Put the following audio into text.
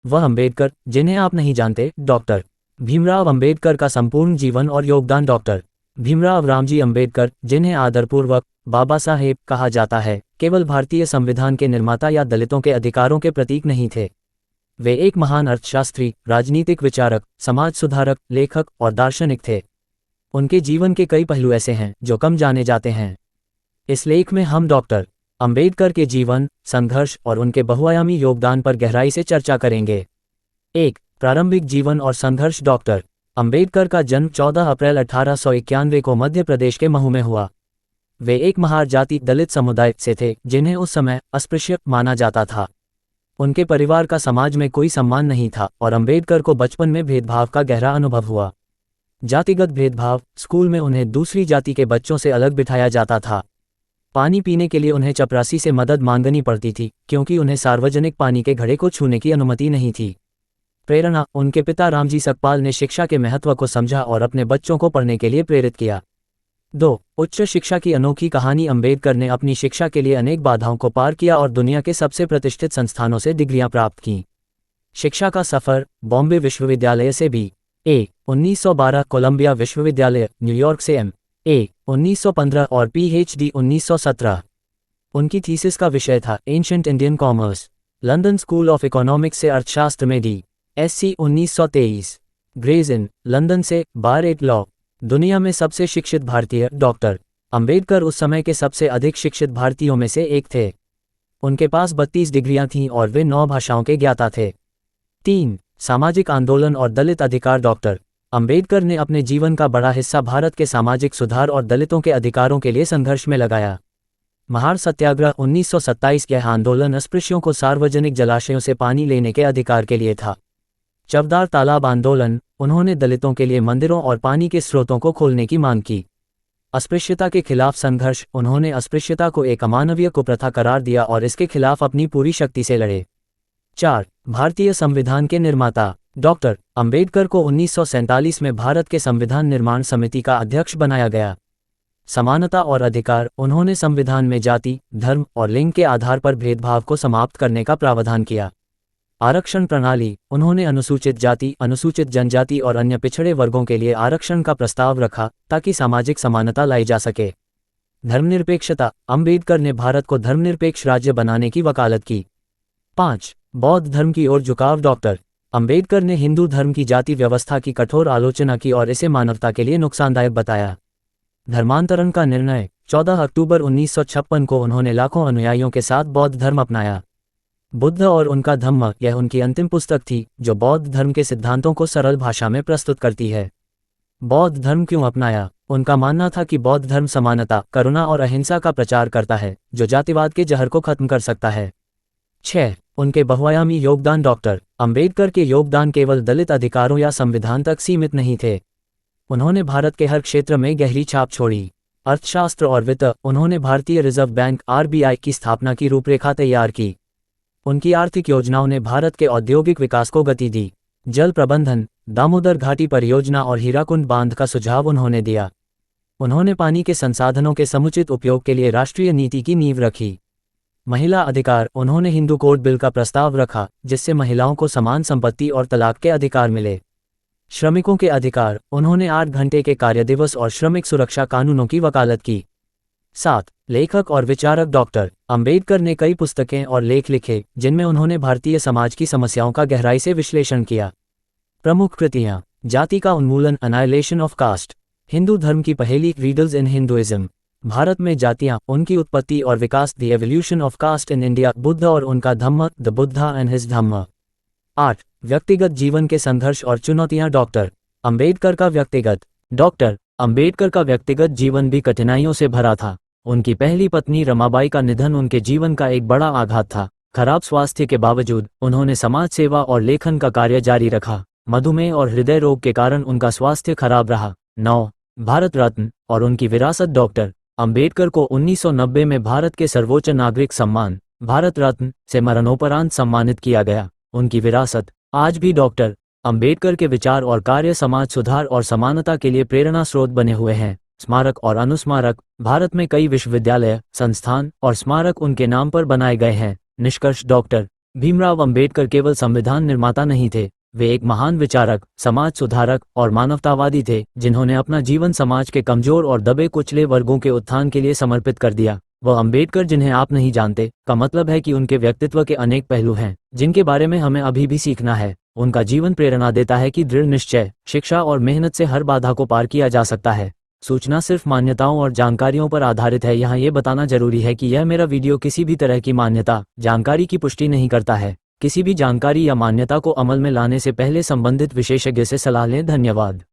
वह अंबेडकर जिन्हें आप नहीं जानते। डॉक्टर भीमराव अंबेडकर का संपूर्ण जीवन और योगदान। डॉक्टर भीमराव रामजी अंबेडकर, जिन्हें आदरपूर्वक बाबा साहेब कहा जाता है, केवल भारतीय संविधान के निर्माता या दलितों के अधिकारों के प्रतीक नहीं थे। वे एक महान अर्थशास्त्री, राजनीतिक विचारक, समाज सुधारक, लेखक और दार्शनिक थे। उनके जीवन के कई पहलू ऐसे हैं जो कम जाने जाते हैं। इस लेख में हम डॉक्टर अंबेडकर के जीवन, संघर्ष और उनके बहुआयामी योगदान पर गहराई से चर्चा करेंगे। 1. प्रारंभिक जीवन और संघर्ष। डॉक्टर अंबेडकर का जन्म 14 अप्रैल 1891 को मध्य प्रदेश के महू में हुआ। वे एक महार जाति दलित समुदाय से थे, जिन्हें उस समय अस्पृश्य माना जाता था। उनके परिवार का समाज में कोई सम्मान नहीं था और अंबेडकर को बचपन में भेदभाव का गहरा अनुभव हुआ। जातिगत भेदभाव, स्कूल में उन्हें दूसरी जाति के बच्चों से अलग बिठाया जाता था। पानी पीने के लिए उन्हें चपरासी से मदद मांगनी पड़ती थी, क्योंकि उन्हें सार्वजनिक पानी के घड़े को छूने की अनुमति नहीं थी। प्रेरणा, उनके पिता रामजी सकपाल ने शिक्षा के महत्व को समझा और अपने बच्चों को पढ़ने के लिए प्रेरित किया। 2. उच्च शिक्षा की अनोखी कहानी। अंबेडकर ने अपनी शिक्षा के लिए अनेक बाधाओं को पार किया और दुनिया के सबसे प्रतिष्ठित संस्थानों से डिग्रियां प्राप्त की। शिक्षा का सफर, बॉम्बे विश्वविद्यालय से B.A. 1912, कोलंबिया विश्वविद्यालय न्यूयॉर्क से M.A. 1915 और PhD 1917। उनकी थीसिस का विषय था ancient Indian commerce. London school of economics से अर्थशास्त्र में D.Sc. 1923। ग्रेज इन, लंदन से बार एट लॉ। दुनिया में सबसे शिक्षित भारतीय। डॉक्टर अंबेडकर उस समय के सबसे अधिक शिक्षित भारतीयों में से एक थे। उनके पास 32 डिग्रियां थीं और वे 9 भाषाओं के ज्ञाता थे। 3. सामाजिक आंदोलन और दलित अधिकार। डॉक्टर अंबेडकर ने अपने जीवन का बड़ा हिस्सा भारत के सामाजिक सुधार और दलितों के अधिकारों के लिए संघर्ष में लगाया। महार सत्याग्रह 1927। यह आंदोलन अस्पृश्यों को सार्वजनिक जलाशयों से पानी लेने के अधिकार के लिए था। चवदार तालाब आंदोलन, उन्होंने दलितों के लिए मंदिरों और पानी के स्रोतों को खोलने की मांग की। अस्पृश्यता के खिलाफ संघर्ष, उन्होंने अस्पृश्यता को एक अमानवीय कुप्रथा करार दिया और इसके खिलाफ अपनी पूरी शक्ति से लड़े। 4. भारतीय संविधान के निर्माता। डॉक्टर अंबेडकर को 1947 में भारत के संविधान निर्माण समिति का अध्यक्ष बनाया गया। समानता और अधिकार, उन्होंने संविधान में जाति, धर्म और लिंग के आधार पर भेदभाव को समाप्त करने का प्रावधान किया। आरक्षण प्रणाली, उन्होंने अनुसूचित जाति, अनुसूचित जनजाति और अन्य पिछड़े वर्गों के लिए आरक्षण का प्रस्ताव रखा ताकि सामाजिक समानता लाई जा सके। धर्मनिरपेक्षता, अंबेडकर ने भारत को धर्मनिरपेक्ष राज्य बनाने की वकालत की। 5. बौद्ध धर्म की ओर झुकाव। डॉक्टर अंबेडकर ने हिंदू धर्म की जाति व्यवस्था की कठोर आलोचना की और इसे मानवता के लिए नुकसानदायक बताया। धर्मांतरण का निर्णय, 14 अक्टूबर 1956 को उन्होंने लाखों अनुयायियों के साथ बौद्ध धर्म अपनाया। बुद्ध और उनका धम्म, यह उनकी अंतिम पुस्तक थी जो बौद्ध धर्म के सिद्धांतों को सरल भाषा में प्रस्तुत करती है। बौद्ध धर्म क्यों अपनाया? उनका मानना था कि बौद्ध धर्म समानता, करुणा और अहिंसा का प्रचार करता है, जो जातिवाद के जहर को खत्म कर सकता है। 6. उनके बहुआयामी योगदान। डॉक्टर अंबेडकर के योगदान केवल दलित अधिकारों या संविधान तक सीमित नहीं थे। उन्होंने भारत के हर क्षेत्र में गहरी छाप छोड़ी। अर्थशास्त्र और वित्त, उन्होंने भारतीय रिजर्व बैंक RBI की स्थापना की रूपरेखा तैयार की। उनकी आर्थिक योजनाओं ने भारत के औद्योगिक विकास को गति दी। जल प्रबंधन, दामोदर घाटी परियोजना और हीराकुंड बांध का सुझाव उन्होंने दिया। उन्होंने पानी के संसाधनों के समुचित उपयोग के लिए राष्ट्रीय नीति की नींव रखी। महिला अधिकार, उन्होंने हिंदू कोड बिल का प्रस्ताव रखा जिससे महिलाओं को समान संपत्ति और तलाक के अधिकार मिले। श्रमिकों के अधिकार, उन्होंने 8 घंटे के कार्यदिवस और श्रमिक सुरक्षा कानूनों की वकालत की। 7. लेखक और विचारक। डॉक्टर अंबेडकर ने कई पुस्तकें और लेख लिखे जिनमें उन्होंने भारतीय समाज की समस्याओं का गहराई से विश्लेषण किया। प्रमुख कृतियां: जाति का उन्मूलन, अनाइलेशन ऑफ कास्ट, हिंदू धर्म की पहेली, रीडल्स इन हिंदुइज्म, भारत में जातियां, उनकी उत्पत्ति और विकास, the evolution of caste in India, Buddha और उनका Dhamma, the Buddha and his Dhamma. 8. व्यक्तिगत जीवन के संघर्ष और चुनौतियां। डॉक्टर अंबेडकर का व्यक्तिगत डॉक्टर अंबेडकर का व्यक्तिगत जीवन भी कठिनाइयों से भरा था। उनकी पहली पत्नी रमाबाई का निधन उनके जीवन का एक बड़ा आघात था। खराब स्वास्थ्य के बावजूद उन्होंने समाज सेवा और लेखन का कार्य जारी रखा। मधुमेह और हृदय रोग के कारण उनका स्वास्थ्य खराब रहा। 9. भारत रत्न और उनकी विरासत। डॉक्टर अंबेडकर को 1990 में भारत के सर्वोच्च नागरिक सम्मान भारत रत्न से मरणोपरांत सम्मानित किया गया। उनकी विरासत आज भी डॉक्टर अंबेडकर के विचार और कार्य समाज सुधार और समानता के लिए प्रेरणा स्रोत बने हुए हैं। स्मारक और अनुस्मारक, भारत में कई विश्वविद्यालय, संस्थान और स्मारक उनके नाम पर बनाए गए हैं। निष्कर्ष, डॉक्टर भीमराव अंबेडकर केवल संविधान निर्माता नहीं थे, वे एक महान विचारक, समाज सुधारक और मानवतावादी थे, जिन्होंने अपना जीवन समाज के कमजोर और दबे कुचले वर्गों के उत्थान के लिए समर्पित कर दिया। वह अंबेडकर जिन्हें आप नहीं जानते का मतलब है कि उनके व्यक्तित्व के अनेक पहलू हैं, जिनके बारे में हमें अभी भी सीखना है। उनका जीवन प्रेरणा देता है कि दृढ़ निश्चय, शिक्षा और मेहनत से हर बाधा को पार किया जा सकता है। सूचना सिर्फ मान्यताओं और जानकारियों पर आधारित है। यहाँ ये बताना जरूरी है कि यह मेरा वीडियो किसी भी तरह की मान्यता, जानकारी की पुष्टि नहीं करता है। किसी भी जानकारी या मान्यता को अमल में लाने से पहले संबंधित विशेषज्ञ से सलाह लें। धन्यवाद।